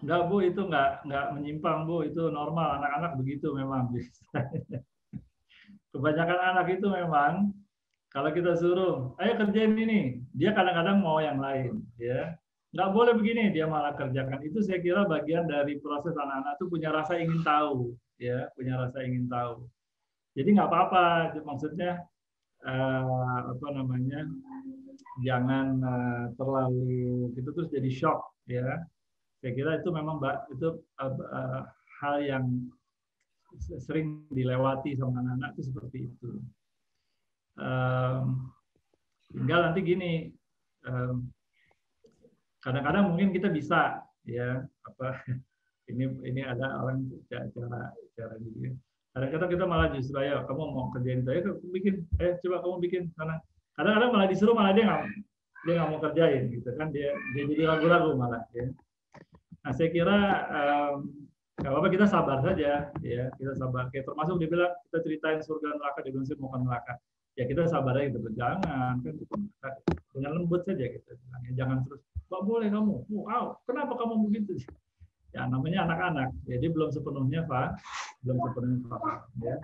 Enggak Bu, itu enggak menyimpang Bu, itu normal, anak-anak begitu memang. Kebanyakan anak itu memang kalau kita suruh, ayo kerjain ini, dia kadang-kadang mau yang lain, ya. Nggak boleh begini, dia malah kerjakan. Itu saya kira bagian dari proses anak-anak itu punya rasa ingin tahu, ya, punya rasa ingin tahu. Jadi nggak apa-apa, maksudnya apa namanya, jangan terlalu itu terus jadi shock, ya. Saya kira itu memang itu hal yang sering dilewati sama anak-anak itu seperti itu. Tinggal nanti gini, kadang-kadang mungkin kita bisa ya apa ini ada orang cara gitu. Kadang-kadang kita malah justru ayo kamu mau kerjain itu, ayo bikin, coba kamu bikin sana. Kadang-kadang malah disuruh malah dia nggak mau kerjain gitu kan, dia jadi ragu-ragu malah ya. Nah saya kira nggak apa-apa, kita sabar saja ya, kita sabar. Kayak termasuk dia bilang kita ceritain surga neraka, dia bilang sih mau ke neraka. Ya kita sabar aja gitu, jangan kan gitu. Dengan lembut saja gitu. Jangan terus, "Nggak boleh kamu, wow, kenapa kamu begitu?" Ya namanya anak-anak, jadi belum sepenuhnya belum sepenuhnya paham ya.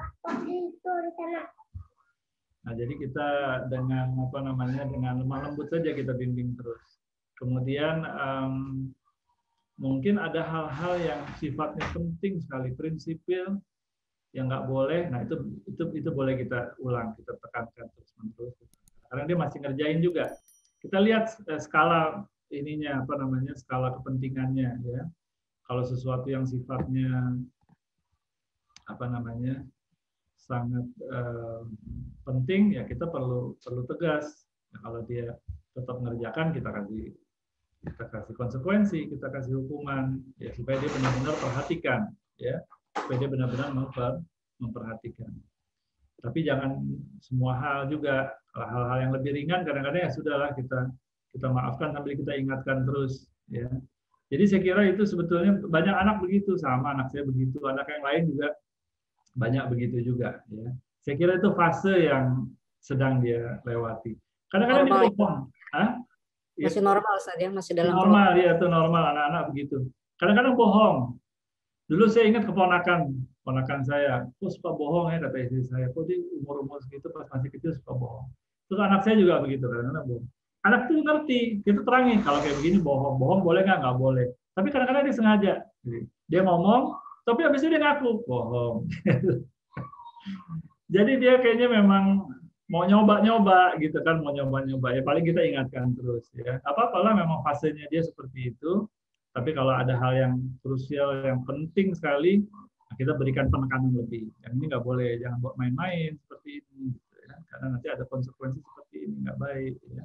Nah jadi kita dengan apa namanya, dengan lemah lembut saja kita bimbing terus. Kemudian mungkin ada hal-hal yang sifatnya penting sekali, prinsipil yang nggak boleh. Nah itu boleh kita ulang, kita tekankan terus menerus. Karena dia masih ngerjain juga. Kita lihat skala ininya apa namanya, skala kepentingannya ya. Kalau sesuatu yang sifatnya apa namanya sangat penting ya kita perlu tegas. Nah, kalau dia tetap mengerjakan, kita kasih konsekuensi, kita kasih hukuman ya supaya dia benar-benar perhatikan ya, supaya dia benar-benar memperhatikan. Tapi jangan semua hal juga, hal-hal yang lebih ringan kadang-kadang ya sudahlah kita maafkan sambil kita ingatkan terus ya. Jadi saya kira itu sebetulnya banyak anak begitu, sama anak saya begitu, anak yang lain juga banyak begitu juga ya. Saya kira itu fase yang sedang dia lewati. Kadang-kadang dia bohong. Masih normal saja, masih dalam normal ya, itu normal anak-anak begitu. Kadang-kadang bohong. Dulu saya ingat keponakan saya, kok suka bohong ya, kata istri saya, kok dia umur segitu pas masih kecil suka bohong. Terus anak saya juga begitu, kadang-kadang bohong. Anak itu ngerti, kita terangin kalau kayak begini bohong, boleh nggak boleh. Tapi kadang-kadang dia sengaja, dia ngomong, tapi habis itu dia ngaku bohong. Jadi dia kayaknya memang mau nyoba-nyoba gitu kan, mau nyoba-nyoba ya, paling kita ingatkan terus ya. Apa-apalah memang fasenya dia seperti itu. Tapi kalau ada hal yang krusial, yang penting sekali, kita berikan penekanan lebih. Yang ini nggak boleh, jangan buat main-main seperti ini, gitu ya. Karena nanti ada konsekuensi seperti ini, nggak baik. Ya.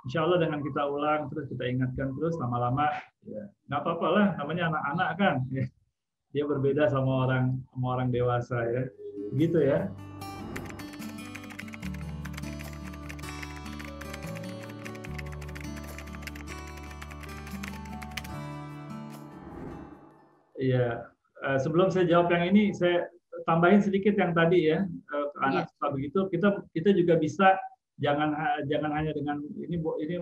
Insya Allah dengan kita ulang terus, kita ingatkan terus, lama-lama ya nggak apa-apa lah, namanya anak-anak kan. Ya. Dia berbeda sama orang dewasa ya, gitu ya. Iya, sebelum saya jawab yang ini, saya tambahin sedikit yang tadi ya, anak suka begitu, kita juga bisa jangan hanya dengan ini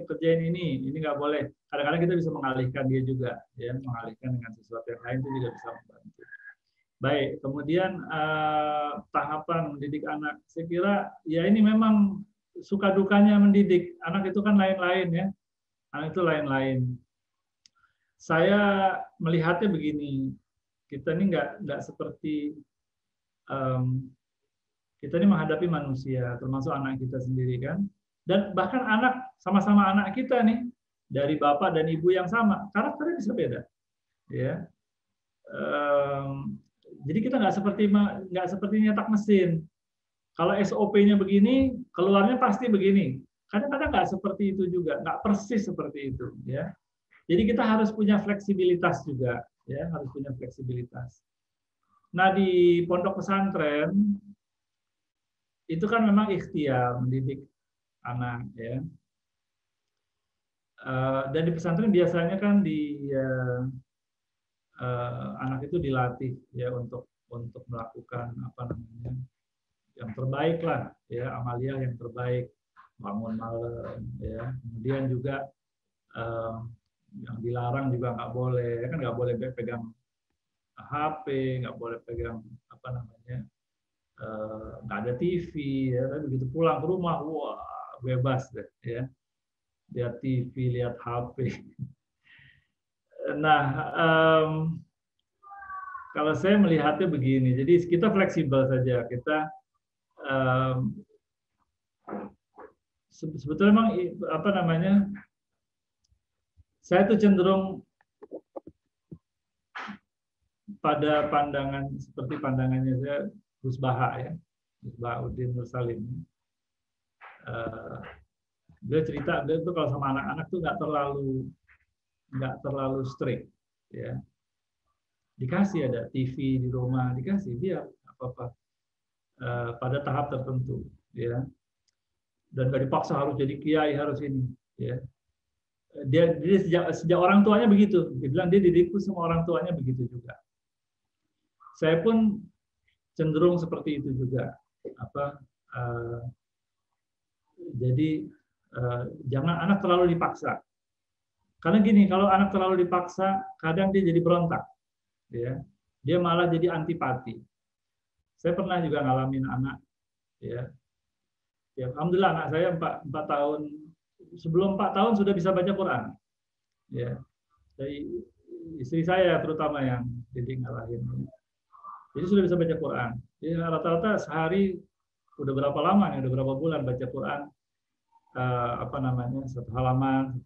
kerjain ini nggak boleh. Kadang-kadang kita bisa mengalihkan dia juga, ya, mengalihkan dengan sesuatu yang lain itu juga bisa membantu. Baik, kemudian tahapan mendidik anak, saya kira ya ini memang suka dukanya mendidik anak itu kan lain-lain ya, anak itu lain-lain. Saya melihatnya begini, kita ini nggak seperti kita ini menghadapi manusia, termasuk anak kita sendiri kan, dan bahkan anak sama-sama anak kita nih dari bapak dan ibu yang sama, karakternya bisa beda, ya. Jadi kita nggak seperti nyetak mesin. Kalau SOP-nya begini, keluarnya pasti begini. Kadang-kadang nggak seperti itu juga, nggak persis seperti itu, ya. Jadi kita harus punya fleksibilitas juga, ya, harus punya fleksibilitas. Nah di pondok pesantren itu kan memang ikhtiar mendidik anak, ya. Dan di pesantren biasanya kan anak itu dilatih ya untuk melakukan apa namanya yang terbaik lah, ya, amalia yang terbaik, bangun malam, ya. Kemudian juga yang dilarang juga nggak boleh, kan nggak boleh pegang HP, nggak boleh pegang apa namanya, nggak ada TV, ya. Tapi begitu pulang ke rumah, wah bebas deh, ya, lihat TV, lihat HP. Nah, kalau saya melihatnya begini, jadi kita fleksibel saja, kita sebetulnya memang apa namanya, saya tuh cenderung pada pandangan seperti pandangannya saya Gus Baha, ya, Gus Bahauddin Nursalim. Dia cerita, dia tuh kalau sama anak-anak tuh nggak terlalu strict, ya. Dikasih ada TV di rumah, dikasih dia apa-apa pada tahap tertentu, ya. Dan nggak dipaksa harus jadi kiai, harus ini, ya. Dia sejak orang tuanya begitu. Dia bilang dia didikku sama orang tuanya begitu juga. Saya pun cenderung seperti itu juga. Jadi jangan anak terlalu dipaksa. Karena gini, kalau anak terlalu dipaksa, kadang dia jadi berontak, ya. Dia malah jadi antipati. Saya pernah juga ngalamin anak, ya. Ya, alhamdulillah anak saya 4 tahun, sebelum 4 tahun sudah bisa baca Quran, ya. Dari istri saya terutama yang jadi ngalahin. Jadi sudah bisa baca Quran. Jadi rata-rata sehari udah berapa lama nih, udah berapa bulan baca Quran, apa namanya, satu halaman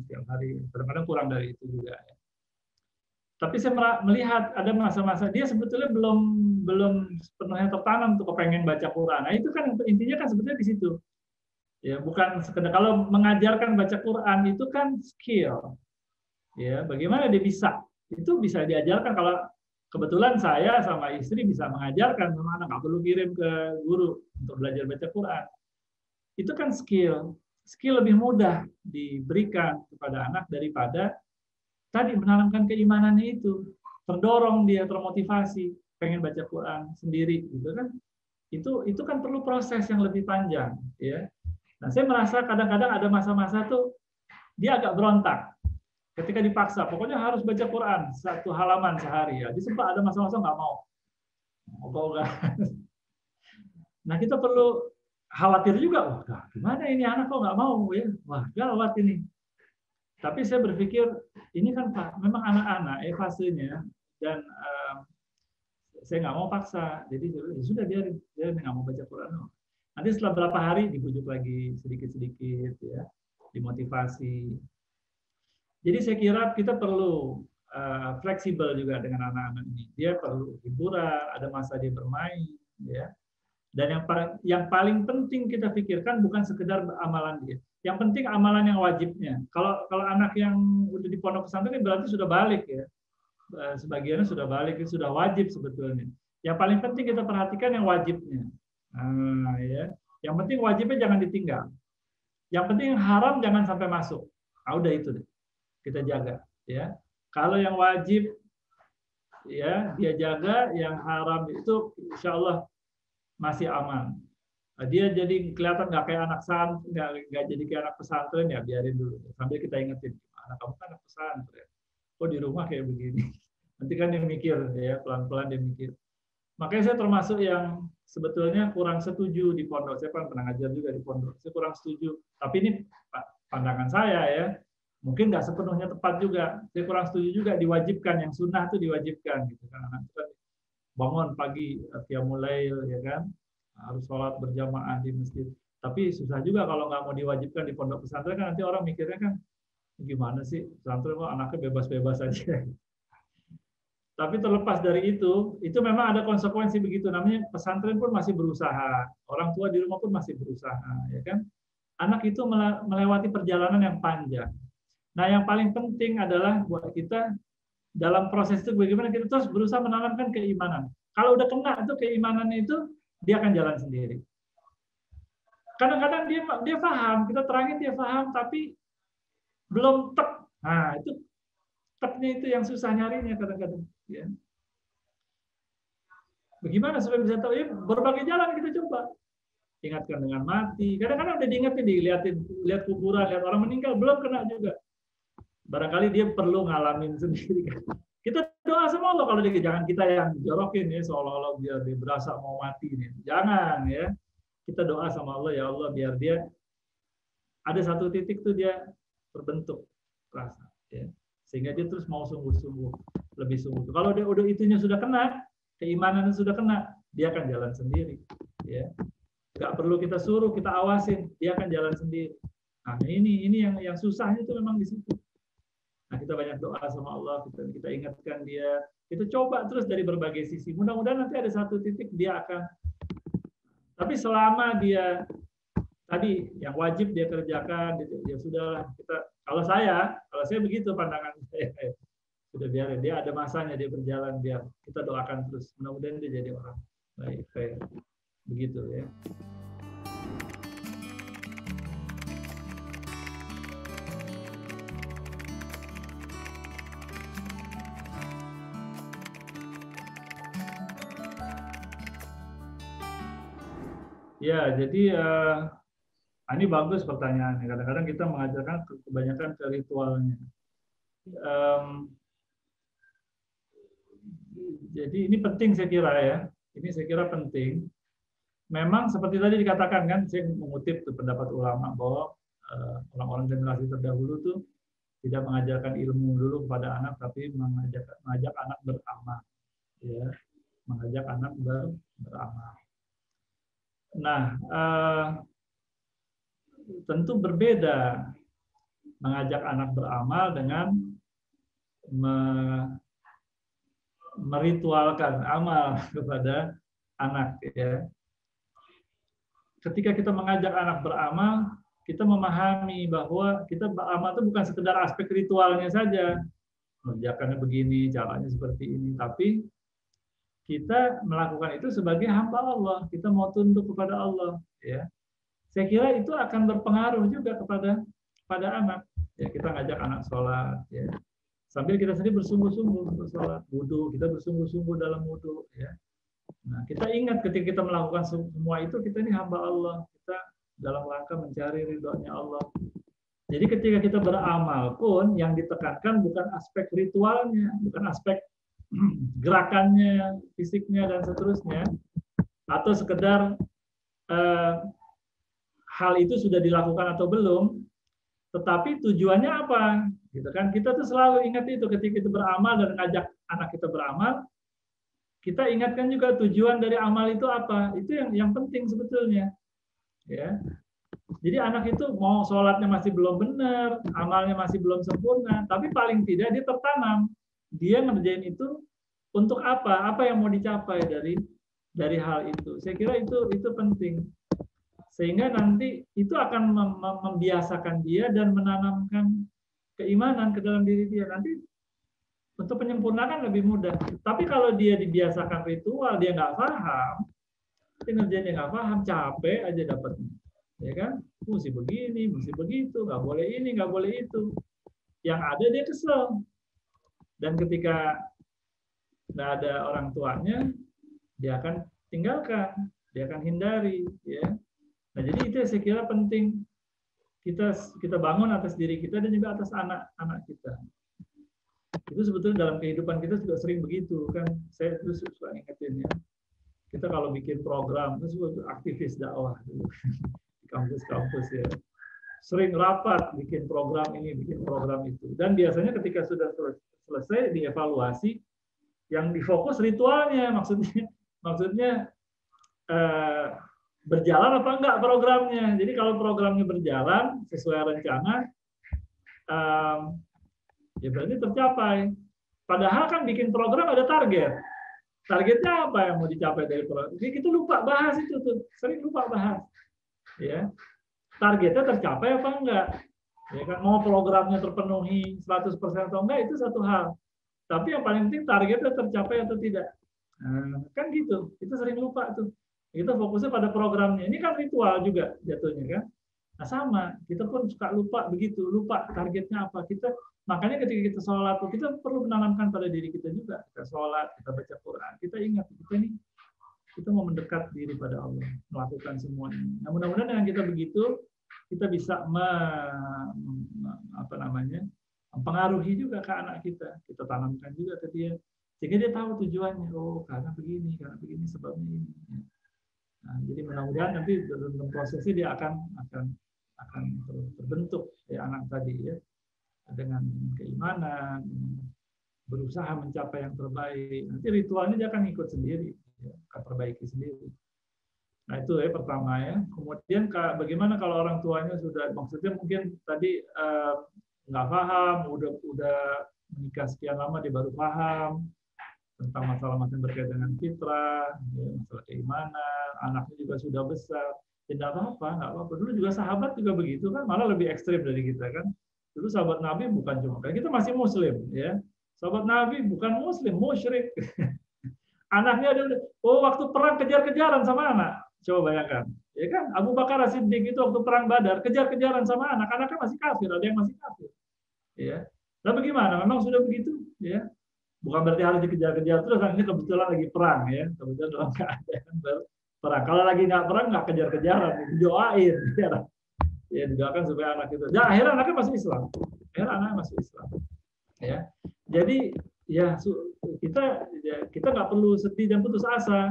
setiap hari. Kadang-kadang kurang dari itu juga, ya. Tapi saya melihat ada masa-masa dia sebetulnya belum sepenuhnya tertanam untuk kepengen baca Quran. Nah, itu kan intinya kan sebetulnya di situ. Ya, bukan sekedar kalau mengajarkan baca Quran itu kan skill. Ya, bagaimana dia bisa? Itu bisa diajarkan kalau kebetulan saya sama istri bisa mengajarkan sama anak, nggak perlu kirim ke guru untuk belajar baca Quran. Itu kan skill. Skill lebih mudah diberikan kepada anak daripada tadi menanamkan keimanannya itu. Terdorong dia, termotivasi, pengen baca Quran sendiri, gitu kan? Itu kan perlu proses yang lebih panjang, ya. Nah, saya merasa kadang-kadang ada masa-masa tuh dia agak berontak ketika dipaksa. Pokoknya harus baca Quran 1 halaman sehari, ya. Dia sempat ada masa-masa nggak mau. Nah, kita perlu khawatir juga, wah gimana ini anak kok nggak mau, ya? Wah gawat ini. Tapi saya berpikir ini kan Pak, memang anak-anak fasenya, dan saya nggak mau paksa. Jadi ya sudah dia nggak mau baca Quran. Nanti setelah berapa hari dibujuk lagi sedikit-sedikit, ya, dimotivasi. Jadi saya kira kita perlu fleksibel juga dengan anak-anak ini. Dia perlu hiburan, ada masa dia bermain, ya. Dan yang paling penting kita pikirkan bukan sekedar amalan dia. Yang penting amalan yang wajibnya. Kalau anak yang udah di pondok pesantren berarti sudah balik, ya. Sebagiannya sudah balik, sudah wajib sebetulnya. Yang paling penting kita perhatikan yang wajibnya. Nah, ya. Yang penting wajibnya jangan ditinggal. Yang penting haram jangan sampai masuk. Ah, udah itu deh. Kita jaga, ya. Kalau yang wajib, ya, dia jaga, yang haram itu insya Allah masih aman. Dia jadi kelihatan nggak kayak anak nggak jadi kayak anak pesantren, ya biarin dulu sambil kita ingetin, anak kamu kan anak pesantren, kok di rumah kayak begini. Nanti kan dia mikir, ya, pelan-pelan dia mikir. Makanya saya termasuk yang sebetulnya kurang setuju di pondok. Saya kan pernah ngajar juga di pondok. Saya kurang setuju. Tapi ini pandangan saya, ya. Mungkin nggak sepenuhnya tepat juga. Saya kurang setuju juga diwajibkan, yang sunnah itu diwajibkan, gitu kan. Anak itu kan bangun pagi, qiyamul lail, ya kan, harus sholat berjamaah di masjid. Tapi susah juga kalau nggak mau diwajibkan di pondok pesantren, kan nanti orang mikirnya kan gimana sih pesantren kok anaknya bebas-bebas aja. Tapi terlepas dari itu memang ada konsekuensi begitu. Namanya pesantren pun masih berusaha, orang tua di rumah pun masih berusaha, ya kan. Anak itu melewati perjalanan yang panjang. Nah, yang paling penting adalah buat kita dalam proses itu bagaimana kita terus berusaha menanamkan keimanan. Kalau udah kena itu keimanannya itu, dia akan jalan sendiri. Kadang-kadang dia paham, kita terangin dia paham, tapi belum tep. Nah, itu tepnya itu yang susah nyarinya kadang-kadang. Ya. Bagaimana supaya bisa tahu? Ya, berbagai jalan kita coba. Ingatkan dengan mati. Kadang-kadang udah diingetin, lihat kuburan, lihat orang meninggal, belum kena juga. barangkali dia perlu ngalamin sendiri. Kita doa sama Allah kalau dia, jangan kita yang jorokin ya seolah-olah biar dia berasa mau mati nih. Jangan ya. Kita doa sama Allah, ya Allah biar dia ada satu titik tuh dia terbentuk rasa ya. Sehingga dia terus mau sungguh-sungguh, lebih sungguh. Kalau dia udah itunya sudah kena, keimanannya sudah kena, dia akan jalan sendiri ya. Nggak perlu kita suruh, kita awasin, dia akan jalan sendiri. Nah, ini yang susahnya itu memang di situ. Nah, kita banyak doa sama Allah, kita ingatkan dia, kita coba terus dari berbagai sisi. Mudah-mudahan nanti ada satu titik dia akan. Tapi selama dia tadi yang wajib dia kerjakan, ya sudahlah. Kalau saya begitu pandangan saya. Sudah biarin, dia ada masanya dia berjalan, biar kita doakan terus. Mudah-mudahan dia jadi orang baik, kayak begitu ya. Ya, jadi ini bagus pertanyaannya. Kadang-kadang kita mengajarkan kebanyakan ke ritualnya. Jadi ini penting saya kira ya. Ini saya kira penting. Memang seperti tadi dikatakan kan, saya mengutip tuh pendapat ulama bahwa orang-orang generasi terdahulu tuh tidak mengajarkan ilmu dulu kepada anak, tapi mengajak anak beramal, ya, mengajak anak beramal. Nah, tentu berbeda mengajak anak beramal dengan meritualkan amal kepada anak. Ya. Ketika kita mengajak anak beramal, kita memahami bahwa kita beramal itu bukan sekedar aspek ritualnya saja, mengerjakannya begini, caranya seperti ini, tapi kita melakukan itu sebagai hamba Allah, kita mau tunduk kepada Allah. Ya. Saya kira itu akan berpengaruh juga kepada anak. Ya, kita ngajak anak sholat, ya. Sambil kita sendiri bersungguh-sungguh untuk sholat, wudu, kita bersungguh-sungguh dalam wudu. Ya. Nah, kita ingat ketika kita melakukan semua itu, kita ini hamba Allah, kita dalam rangka mencari ridhonya Allah. Jadi ketika kita beramal pun yang ditekankan bukan aspek ritualnya, bukan aspek gerakannya, fisiknya dan seterusnya, atau sekedar hal itu sudah dilakukan atau belum, tetapi tujuannya apa? Gitu kan? Kita tuh selalu ingat itu ketika kita beramal dan ngajak anak kita beramal, kita ingatkan juga tujuan dari amal itu apa. Itu yang penting sebetulnya. Ya. Jadi anak itu mau sholatnya masih belum benar, amalnya masih belum sempurna, tapi paling tidak dia tertanam. Dia ngerjain itu untuk apa? Apa yang mau dicapai dari hal itu? Saya kira itu penting. Sehingga nanti itu akan membiasakan dia dan menanamkan keimanan ke dalam diri dia. Nanti untuk penyempurnaan lebih mudah. Tapi kalau dia dibiasakan ritual, dia nggak paham, dia ngerjain dia nggak paham, capek aja dapatnya. Ya kan? Mesti begini, mesti begitu, nggak boleh ini, nggak boleh itu. Yang ada dia kesel. Dan ketika nggak ada orang tuanya, dia akan tinggalkan, dia akan hindari. Ya. Nah, jadi itu saya kira penting kita bangun atas diri kita dan juga atas anak-anak kita. Itu sebetulnya dalam kehidupan kita juga sering begitu kan. Saya terus suka ingetin ya. Kita kalau bikin program, itu aktivis dakwah dulu di kampus-kampus ya. Sering rapat bikin program ini, bikin program itu. Dan biasanya ketika sudah selesai dievaluasi, yang difokus ritualnya, maksudnya berjalan apa enggak programnya. Jadi kalau programnya berjalan sesuai rencana, ya berarti tercapai. Padahal kan bikin program ada target. Targetnya apa yang mau dicapai dari program? Jadi kita lupa bahas itu tuh, sering lupa bahas. Ya. Targetnya tercapai apa enggak? Ya kan, mau programnya terpenuhi 100% atau enggak itu satu hal. Tapi yang paling penting targetnya tercapai atau tidak. Nah, kan gitu. Kita sering lupa tuh. Kita fokusnya pada programnya. Ini kan ritual juga jatuhnya kan. Nah sama, kita pun suka lupa begitu, lupa targetnya apa. Makanya ketika kita sholat, kita perlu menanamkan pada diri kita juga. Kita sholat, kita baca Quran, kita ingat kita mau mendekat diri pada Allah, melakukan semua ini. Nah, mudah-mudahan dengan kita begitu, kita bisa mempengaruhi juga ke anak kita. Kita tanamkan juga ke dia. Sehingga dia tahu tujuannya. Oh, karena begini sebabnya ini. Nah, jadi mudah-mudahan nanti dalam prosesnya dia akan terbentuk ya anak tadi ya, dengan keimanan, berusaha mencapai yang terbaik. Nanti ritualnya dia akan ikut sendiri, ya, akan perbaiki sendiri. Nah itu ya pertama ya. Kemudian bagaimana kalau orang tuanya sudah, maksudnya mungkin tadi nggak paham, udah menikah sekian lama dia baru paham tentang masalah-masalah berkaitan dengan fitrah, ya, masalah keimanan, anaknya juga sudah besar. Ya nggak apa-apa. Dulu juga sahabat juga begitu kan, malah lebih ekstrim dari kita kan. Dulu sahabat Nabi bukan cuma kita masih Muslim, ya. Sahabat Nabi bukan Muslim, musyrik. Anaknya ada, waktu perang kejar-kejaran sama anak. Coba bayangkan, ya kan? Abu Bakar As-Siddiq itu waktu perang Badar kejar-kejaran sama anak-anaknya masih kafir, ada yang masih kafir. Ya. Tapi bagaimana? Memang sudah begitu, ya. Bukan berarti harus dikejar-kejar terus, ini kebetulan lagi perang, ya. Kebetulan dalam keadaan perang. Kalau lagi nggak perang, nggak kejar-kejaran, didoain, ya didoakan supaya anak itu. Ya, akhirnya anaknya masuk Islam. Ya. Jadi ya kita nggak perlu sedih dan putus asa.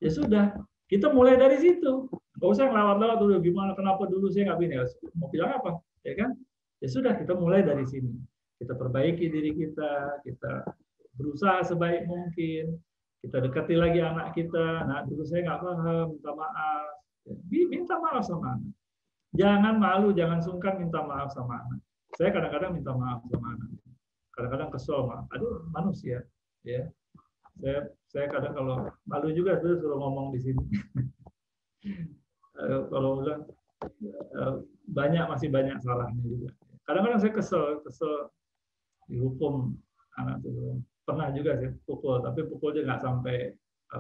Ya sudah. Kita mulai dari situ. Nggak usah ngelawat-lawat dulu gimana, kenapa dulu saya nggak begini. Mau bilang apa? Ya kan? Ya sudah, kita mulai dari sini. Kita perbaiki diri kita berusaha sebaik mungkin. Kita dekati lagi anak kita. Nah, dulu saya nggak paham, minta maaf. Minta maaf sama anak. Jangan malu, jangan sungkan minta maaf sama anak. Saya kadang-kadang minta maaf sama anak. Kadang-kadang kesel, aduh manusia. Ya. Saya kadang kalau malu juga tuh suruh ngomong di sini. Kalau bilang masih banyak salahnya juga. Kadang-kadang saya kesel dihukum anak itu. Pernah juga sih pukul, tapi pukulnya nggak sampai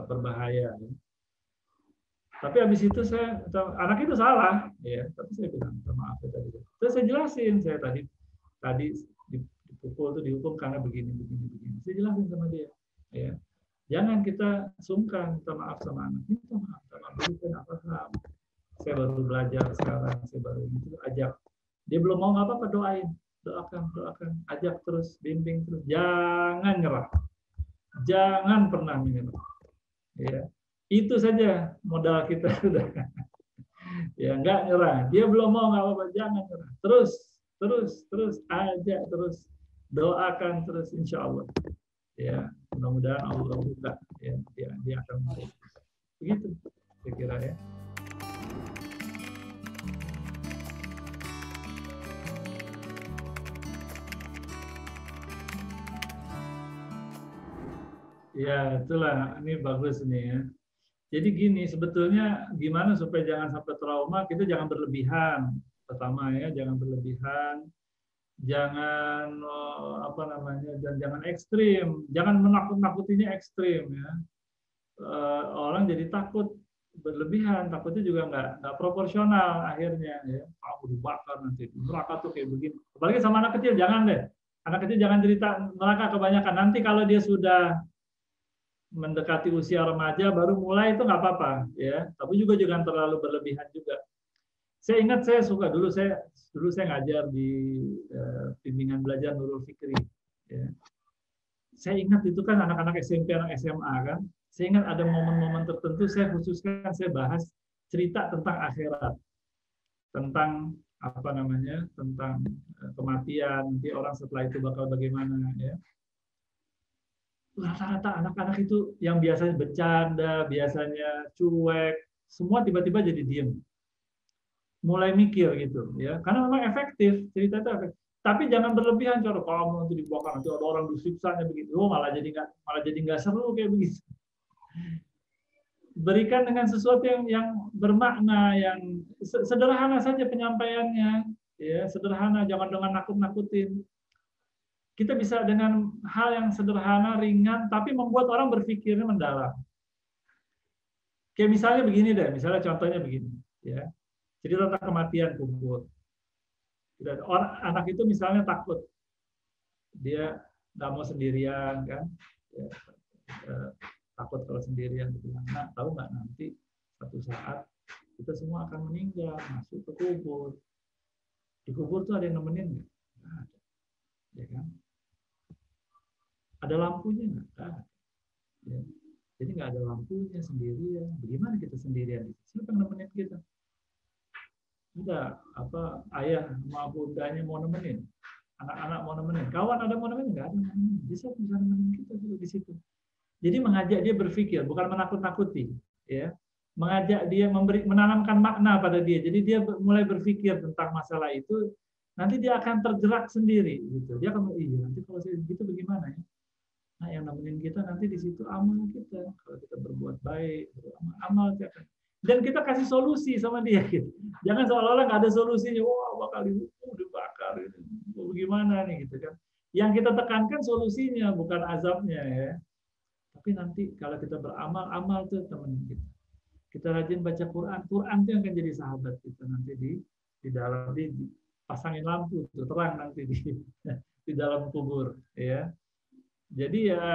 berbahaya. Tapi habis itu anak itu salah, ya. Tapi saya bilang maaf ya tadi. Terus saya jelasin, saya tadi dipukul itu dihukum karena begini. Saya jelasin sama dia, ya. Jangan kita sungkan minta maaf sama anak. Minta maaf sama dulu saya nggak paham. Saya baru belajar sekarang, saya baru itu ajak. Dia belum mau nggak apa-apa, doakan, ajak terus, bimbing terus. Jangan nyerah, jangan pernah menyerah. Ya, itu saja modal kita sudah. Ya nggak nyerah. Dia belum mau nggak apa-apa, jangan nyerah. Terus ajak terus, doakan terus, insya Allah. Ya, mudah-mudahan Allah buka, ya, dia akan mau. Begitu, saya kira ya. Ya, itulah, ini bagus nih ya. Jadi gini, sebetulnya gimana supaya jangan sampai trauma, kita jangan berlebihan. Pertama ya, jangan berlebihan. Jangan dan jangan ekstrim, jangan menakut-nakutinya ekstrim ya. Orang jadi takut berlebihan, takutnya juga nggak proporsional akhirnya ya. Aku dibakar nanti neraka tuh kayak begini. Apalagi sama anak kecil, jangan deh. Anak kecil jangan cerita neraka kebanyakan. Nanti kalau dia sudah mendekati usia remaja baru mulai itu nggak apa-apa ya. Tapi juga jangan terlalu berlebihan juga. Saya ingat dulu saya ngajar di bimbingan belajar Nurul Fikri. Ya. Saya ingat itu kan anak-anak SMP, anak SMA kan. Saya ingat ada momen-momen tertentu saya khususkan saya bahas cerita tentang akhirat, tentang tentang kematian, nanti orang setelah itu bakal bagaimana ya. Rata-rata anak-anak itu yang biasanya bercanda, biasanya cuek, semua tiba-tiba jadi diem. Mulai mikir gitu ya, karena memang efektif, cerita itu efektif. Tapi jangan berlebihan, kalau kamu nanti dibakar, nanti ada orang disiksanya begitu, malah jadi nggak seru kayak begitu. Berikan dengan sesuatu yang bermakna, yang sederhana saja penyampaiannya, ya sederhana, jangan dengan nakut-nakutin. Kita bisa dengan hal yang sederhana, ringan, tapi membuat orang berpikirnya mendalam. Kayak misalnya begini deh, misalnya contohnya begini, ya. Jadi tentang kematian kubur. Anak itu misalnya takut, dia nggak mau sendirian kan, ya, takut kalau sendirian. Nah, tahu nggak nanti satu saat kita semua akan meninggal, masuk ke kubur. Di kubur tuh ada yang nemenin nggak? Nggak ada. ya kan? Ada lampunya nggak? Ya. Jadi nggak ada lampunya, sendirian. Bagaimana kita sendirian? Siapa yang nemenin kita? Udah apa ayah sama bundanya mau nemenin, anak-anak mau nemenin, kawan ada mau nemenin, nggak ada yang nemenin. Bisa nemenin kita juga di situ. Jadi mengajak dia berpikir, bukan menakut-nakuti, ya. Mengajak dia menanamkan makna pada dia. Jadi dia mulai berpikir tentang masalah itu, nanti dia akan tergerak sendiri, gitu. Dia akan, iya nanti kalau saya begitu bagaimana ya? Nah, yang nemenin kita nanti di situ amal kita. Kalau kita berbuat baik, amal kita. Dan kita kasih solusi sama dia. Gitu. Jangan seolah-olah nggak ada solusinya. Wah, bakal dihukum, dibakar. Gitu. Bagaimana nih gitu kan? Yang kita tekankan solusinya, bukan azabnya ya. Tapi nanti kalau kita beramal, amal tuh temenin kita. Kita rajin baca Quran, Quran itu yang akan jadi sahabat kita nanti di dalam pasangin lampu tuh terang nanti di dalam kubur ya. Jadi ya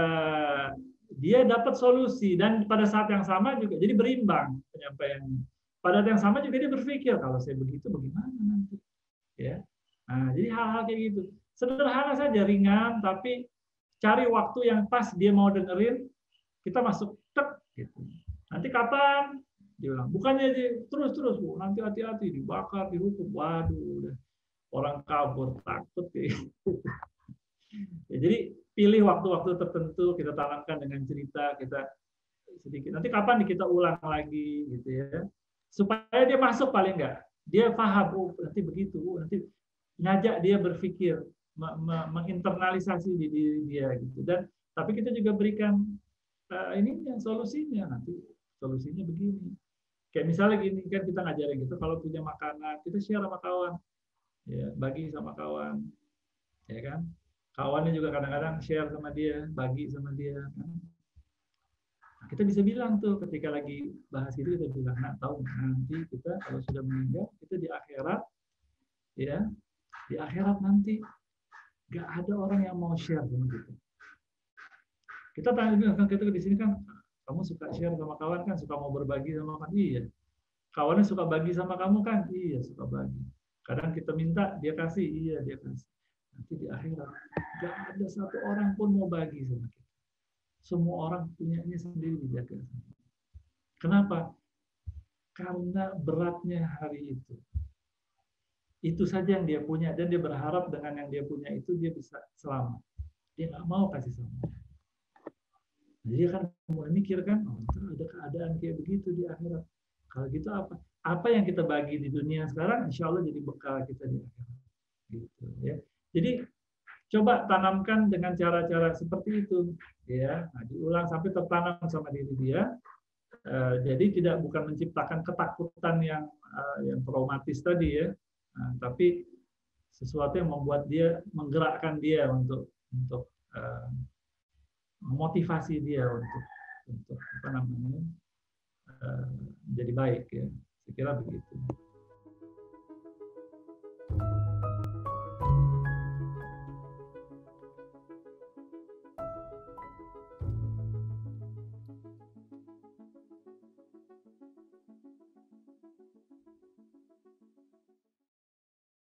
dia dapat solusi dan pada saat yang sama juga jadi berimbang penyampaiannya. Pada saat yang sama juga dia berpikir kalau saya begitu bagaimana nanti, ya. Nah, jadi hal-hal kayak gitu sederhana saja ringan tapi cari waktu yang pas dia mau dengerin kita masuk tek gitu. Nanti kapan? Dia bilang bukannya terus nanti hati-hati dibakar dihukum. Waduh, udah orang kabur takut kayak gitu. Ya, jadi pilih waktu-waktu tertentu kita tanamkan dengan cerita kita sedikit. Nanti kapan kita ulang lagi gitu ya. Supaya dia masuk paling enggak. Dia paham oh nanti begitu, nanti ngajak dia berpikir, menginternalisasi di diri dia gitu. Dan tapi kita juga berikan ini yang solusinya nanti solusinya begini. Kayak misalnya gini kan kita ngajarin gitu kalau punya makanan kita share sama kawan. Ya, bagi sama kawan. Ya kan? Kawannya juga kadang-kadang share sama dia, bagi sama dia. Nah, kita bisa bilang tuh ketika lagi bahas itu kita bilang, nah tahu nanti kita kalau sudah meninggal itu di akhirat, ya di akhirat nanti nggak ada orang yang mau share sama kita. Kita tanya kan kita di sini kan, kamu suka share sama kawan kan, suka mau berbagi sama kawan, iya. Kawannya suka bagi sama kamu kan, iya suka bagi. Kadang kita minta dia kasih, iya dia kasih. Nanti di akhirat nggak ada satu orang pun mau bagi sama kita. Semua orang punyanya sendiri dijaga. Kenapa? Karena beratnya hari itu. Itu saja yang dia punya dan dia berharap dengan yang dia punya itu dia bisa selamat. Dia nggak mau kasih selamat. Dia kan mulai mikir kan, oh, ada keadaan kayak begitu di akhirat. Kalau gitu apa? Apa yang kita bagi di dunia sekarang, insya Allah jadi bekal kita di akhirat. Gitu, ya. Jadi coba tanamkan dengan cara-cara seperti itu, ya. Nah, diulang sampai tertanam sama diri dia. Jadi bukan menciptakan ketakutan yang traumatis tadi ya, tapi sesuatu yang membuat dia menggerakkan dia untuk memotivasi dia untuk apa namanya menjadi baik ya. Saya kira begitu.